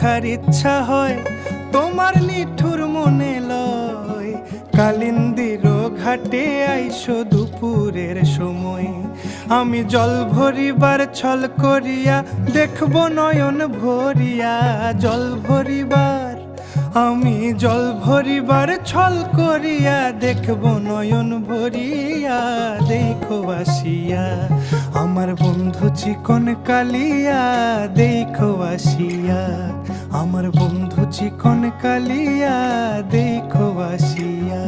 দেখার ইচ্ছা হয়, তোমার নিঠুর মনে লয়। কালিন্দির ঘাটে আইসো দুপুরের সময়, আমি জল ভরিবার ছল করিয়া দেখব নয়ন ভরিয়া। জল ভরিবার, আমি জল ভরিবার ছল করিয়া দেখব নয়ন ভরিয়া। দেখো আসিয়া আমার বন্ধু চিকন কালিয়া, দেখো আসিয়া আমার বন্ধু চিকন কালিয়া, দেখো আসিয়া।